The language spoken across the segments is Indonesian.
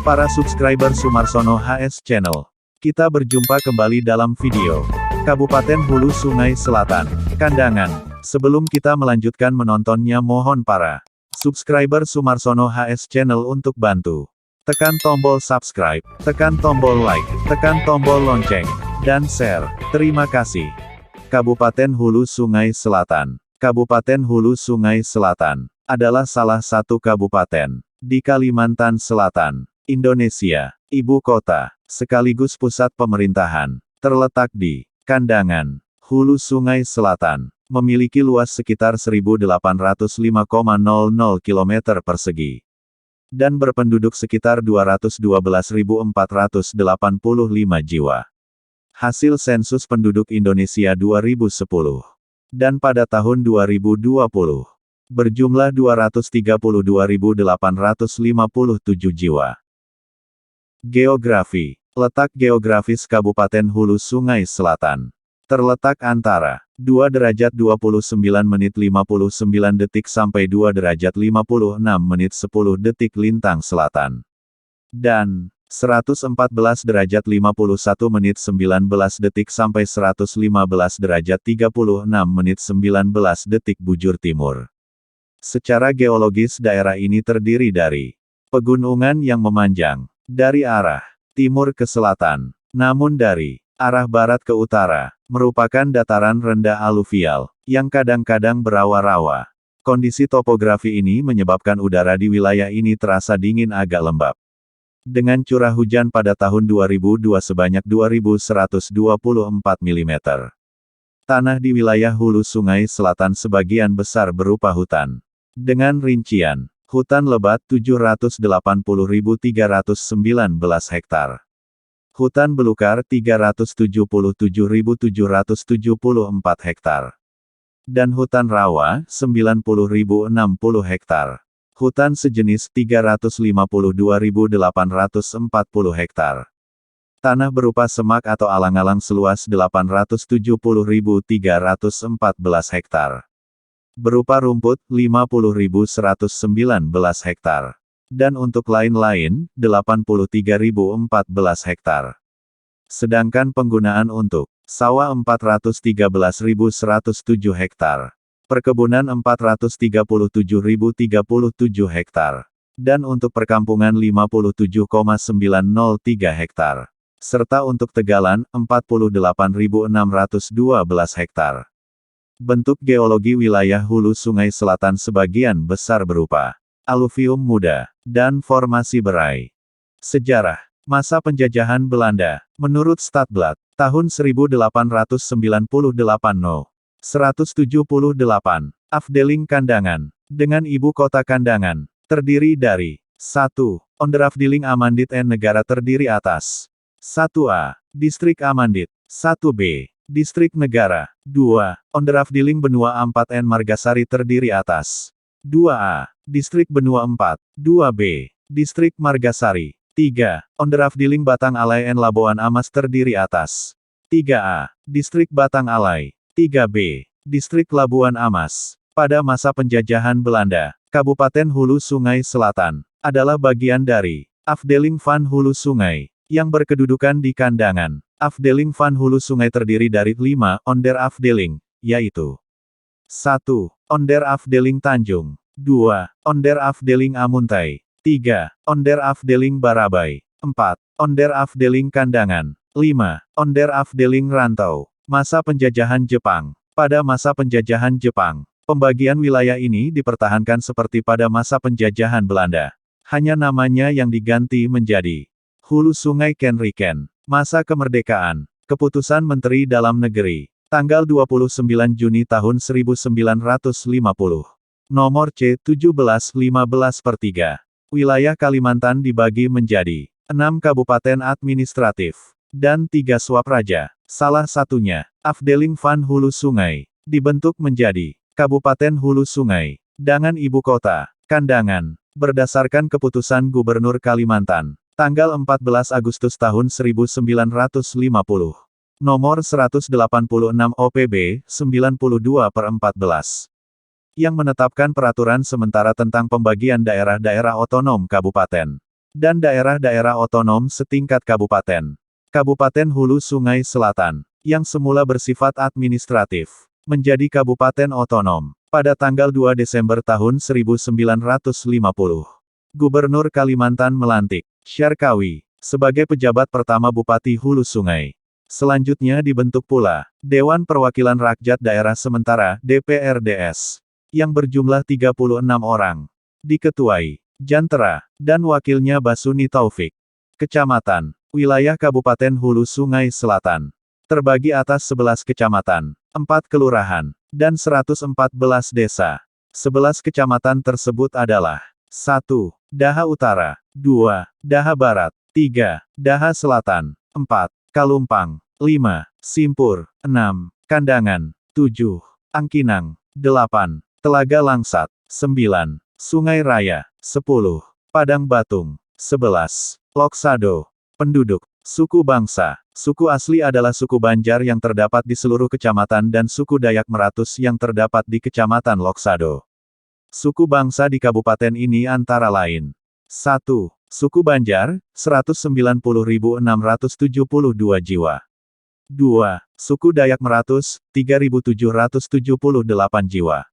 Para subscriber Sumarsono HS Channel, kita berjumpa kembali dalam video Kabupaten Hulu Sungai Selatan, Kandangan. Sebelum kita melanjutkan menontonnya, mohon para subscriber Sumarsono HS Channel untuk bantu tekan tombol subscribe, tekan tombol like, tekan tombol lonceng, dan share. Terima kasih. Kabupaten Hulu Sungai Selatan. Kabupaten Hulu Sungai Selatan adalah salah satu kabupaten di Kalimantan Selatan, Indonesia. Ibu kota, sekaligus pusat pemerintahan, terletak di Kandangan, Hulu Sungai Selatan. Memiliki luas sekitar 1.805,00 km persegi. Dan berpenduduk sekitar 212.485 jiwa. Hasil sensus penduduk Indonesia 2010. Dan pada tahun 2020, berjumlah 232.857 jiwa. Geografi. Letak geografis Kabupaten Hulu Sungai Selatan terletak antara 2 derajat 29 menit 59 detik sampai 2 derajat 56 menit 10 detik lintang selatan. Dan 114 derajat 51 menit 19 detik sampai 115 derajat 36 menit 19 detik bujur timur. Secara geologis daerah ini terdiri dari pegunungan yang memanjang dari arah timur ke selatan, namun dari arah barat ke utara, merupakan dataran rendah aluvial, yang kadang-kadang berawa-rawa. Kondisi topografi ini menyebabkan udara di wilayah ini terasa dingin agak lembab. Dengan curah hujan pada tahun 2002 sebanyak 2.124 mm. Tanah di wilayah Hulu Sungai Selatan sebagian besar berupa hutan. Dengan rincian, hutan lebat 780.319 hektar. Hutan belukar 377.774 hektar. Dan hutan rawa, 90.060 hektar. Hutan sejenis 352.840 hektar. Tanah berupa semak atau alang-alang seluas 870.314 hektar. Berupa rumput, 50.119 hektar. Dan untuk lain-lain, 83.014 hektar. Sedangkan penggunaan untuk sawah 413.107 hektar. Perkebunan 437.037 hektar. Dan untuk perkampungan 57,903 hektar. Serta untuk tegalan, 48.612 hektar. Bentuk geologi wilayah Hulu Sungai Selatan sebagian besar berupa aluvium muda, dan formasi berai. Sejarah. Masa penjajahan Belanda. Menurut Stadblad, tahun 1898 no. 178, Afdeling Kandangan, dengan ibu kota Kandangan, terdiri dari 1. Onderafdeling Amandit en Negara terdiri atas 1a. Distrik Amandit 1b. Distrik Negara 2. Onderafdeling Benua Ampat en Margasari terdiri atas 2a. Distrik Benua 4, 2b. Distrik Margasari, 3. Onderafdeling Batang Alai en Labuan Amas terdiri atas 3a. Distrik Batang Alai, 3b. Distrik Labuan Amas. Pada masa penjajahan Belanda, Kabupaten Hulu Sungai Selatan adalah bagian dari Afdeling van Hulu Sungai, yang berkedudukan di Kandangan. Afdeling van Hulu Sungai terdiri dari 5 Onderafdeling, yaitu 1. Onderafdeling Tanjung, 2. Onderafdeling Amuntai, 3. Onderafdeling Barabai, 4. Onderafdeling Kandangan, 5. Onderafdeling Rantau. Masa penjajahan Jepang. Pada masa penjajahan Jepang, pembagian wilayah ini dipertahankan seperti pada masa penjajahan Belanda. Hanya namanya yang diganti menjadi Hulu Sungai Kenriken. Masa kemerdekaan. Keputusan Menteri Dalam Negeri. Tanggal 29 Juni tahun 1950. Nomor C-1715/3. Wilayah Kalimantan dibagi menjadi 6 kabupaten administratif dan 3 swapraja. Salah satunya, Afdeling van Hulu Sungai, dibentuk menjadi Kabupaten Hulu Sungai dengan ibu kota Kandangan, berdasarkan keputusan Gubernur Kalimantan, tanggal 14 Agustus tahun 1950. Nomor 186 OPB 92/14. Yang menetapkan peraturan sementara tentang pembagian daerah-daerah otonom kabupaten. dan daerah-daerah otonom setingkat kabupaten. Kabupaten Hulu Sungai Selatan, yang semula bersifat administratif, menjadi kabupaten otonom pada tanggal 2 Desember tahun 1950. Gubernur Kalimantan melantik Syarkawi sebagai pejabat pertama Bupati Hulu Sungai. Selanjutnya dibentuk pula Dewan Perwakilan Rakyat Daerah Sementara (DPRDS) yang berjumlah 36 orang. Diketuai Jantera dan wakilnya Basuni Taufik. Kecamatan, wilayah Kabupaten Hulu Sungai Selatan, terbagi atas 11 kecamatan, 4 kelurahan, dan 114 desa. 11 kecamatan tersebut adalah 1. Daha Utara, 2. Daha Barat, 3. Daha Selatan, 4. Kalumpang, 5. Simpur, 6. Kandangan, 7. Angkinang, 8. Telaga Langsat, 9. Sungai Raya, 10. Padang Batung, 11. Loksado. Penduduk, suku bangsa, suku asli adalah suku Banjar yang terdapat di seluruh kecamatan dan suku Dayak Meratus yang terdapat di Kecamatan Loksado. Suku bangsa di kabupaten ini antara lain 1. Suku Banjar, 190.672 jiwa. 2. Suku Dayak Meratus, 3.778 jiwa.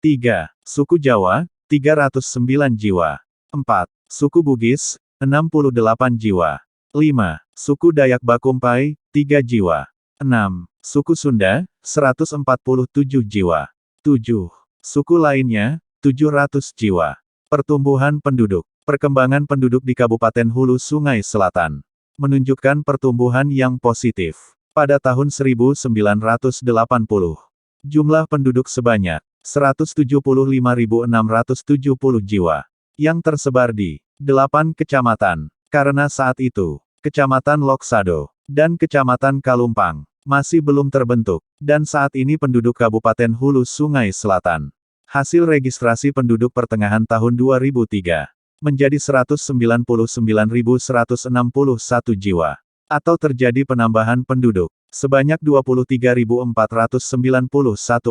3. Suku Jawa, 309 jiwa. 4. Suku Bugis, 68 jiwa. 5. Suku Dayak Bakumpai, 3 jiwa. 6. Suku Sunda, 147 jiwa. 7. Suku lainnya, 700 jiwa. Pertumbuhan penduduk. Perkembangan penduduk di Kabupaten Hulu Sungai Selatan menunjukkan pertumbuhan yang positif. Pada tahun 1980, jumlah penduduk sebanyak 175.670 jiwa, yang tersebar di 8 kecamatan. Karena saat itu, Kecamatan Loksado dan Kecamatan Kalumpang masih belum terbentuk, dan saat ini penduduk Kabupaten Hulu Sungai Selatan, hasil registrasi penduduk pertengahan tahun 2003, menjadi 199.161 jiwa, atau terjadi penambahan penduduk sebanyak 23.491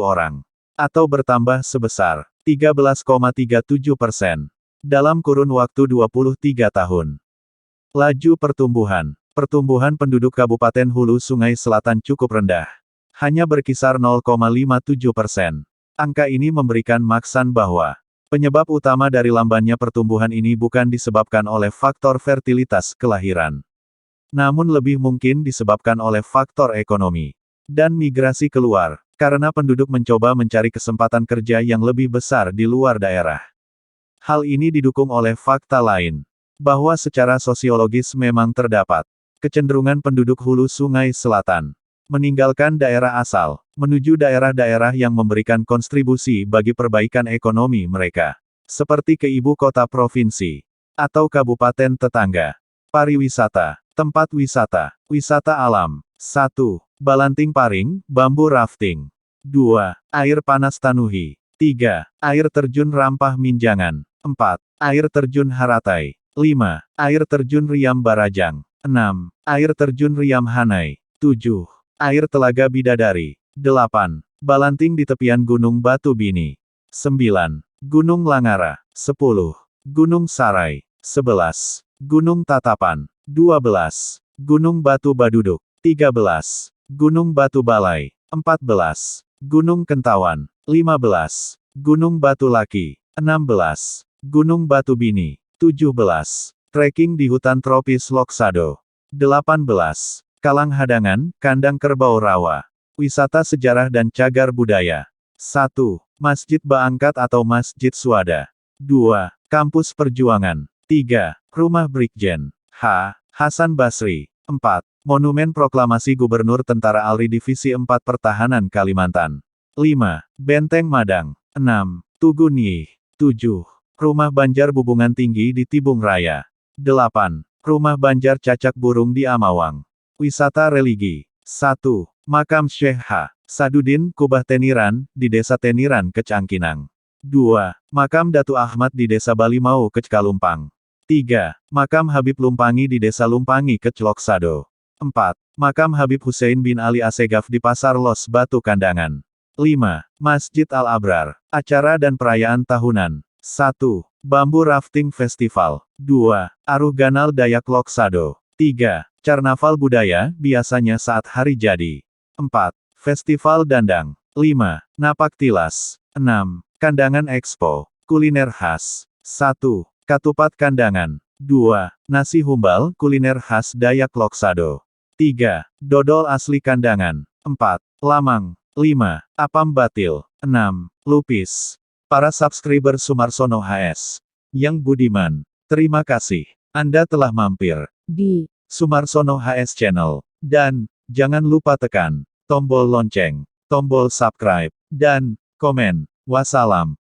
orang, atau bertambah sebesar 13,37% dalam kurun waktu 23 tahun. Laju pertumbuhan. Pertumbuhan penduduk Kabupaten Hulu Sungai Selatan cukup rendah, hanya berkisar 0,57%. Angka ini memberikan maksan bahwa penyebab utama dari lambannya pertumbuhan ini bukan disebabkan oleh faktor fertilitas kelahiran, namun lebih mungkin disebabkan oleh faktor ekonomi dan migrasi keluar, karena penduduk mencoba mencari kesempatan kerja yang lebih besar di luar daerah. Hal ini didukung oleh fakta lain, bahwa secara sosiologis memang terdapat kecenderungan penduduk Hulu Sungai Selatan meninggalkan daerah asal, menuju daerah-daerah yang memberikan kontribusi bagi perbaikan ekonomi mereka, seperti ke ibu kota provinsi, atau kabupaten tetangga. Pariwisata, tempat wisata, wisata alam. 1. Balanting Paring, bambu rafting. 2. Air panas Tanuhi. 3. Air terjun Rampah Minjangan. 4. Air terjun Haratai. 5. Air terjun Riam Barajang. 6. Air terjun Riam Hanai. 7. Air Telaga Bidadari. 8. Balanting di tepian Gunung Batu Bini. 9. Gunung Langara. 10. Gunung Sarai. 11. Gunung Tatapan. 12. Gunung Batu Baduduk. 13. Gunung Batu Balai. 14. Gunung Kentawan. 15. Gunung Batu Laki. 16. Gunung Batu Bini. 17. Trekking di hutan tropis Loksado. 18. Kalang Hadangan, Kandang Kerbau Rawa. Wisata sejarah dan cagar budaya. 1. Masjid Baangkat atau Masjid Suada. 2. Kampus Perjuangan. 3. Rumah Brigjen H. Hasan Basri. 4. Monumen Proklamasi Gubernur Tentara ALRI Divisi 4 Pertahanan Kalimantan. 5. Benteng Madang. 6. Tugu Nyih. 7. Rumah Banjar Bubungan Tinggi di Tibung Raya. 8. Rumah Banjar Cacak Burung di Amawang. Wisata religi. 1. Makam Syekh H. Sadudin, Kubah Teniran, di Desa Teniran, Kecangkinang. 2. Makam Datu Ahmad di Desa Balimau, Kec Kalumpang. 3. Makam Habib Lumpangi di Desa Lumpangi, Kec Loksado. 4. Makam Habib Hussein bin Ali Assegaf di Pasar Los Batu Kandangan. 5. Masjid Al-Abrar. Acara dan perayaan tahunan. 1. Bambu Rafting Festival. 2. Aruganal Dayak Loksado. 3. Karnaval Budaya, biasanya saat hari jadi. 4. Festival Dandang. 5. Napak Tilas. 6. Kandangan Expo. Kuliner khas. 1. Katupat Kandangan. 2. Nasi Humbal, kuliner khas Dayak Loksado. 3. Dodol asli Kandangan. 4. Lamang. 5. Apam Batil. 6. Lupis. Para subscriber Sumarsono HS yang budiman, terima kasih. Anda telah mampir di Sumarsono HS Channel. Dan, jangan lupa tekan tombol lonceng, tombol subscribe, dan komen. Wassalam.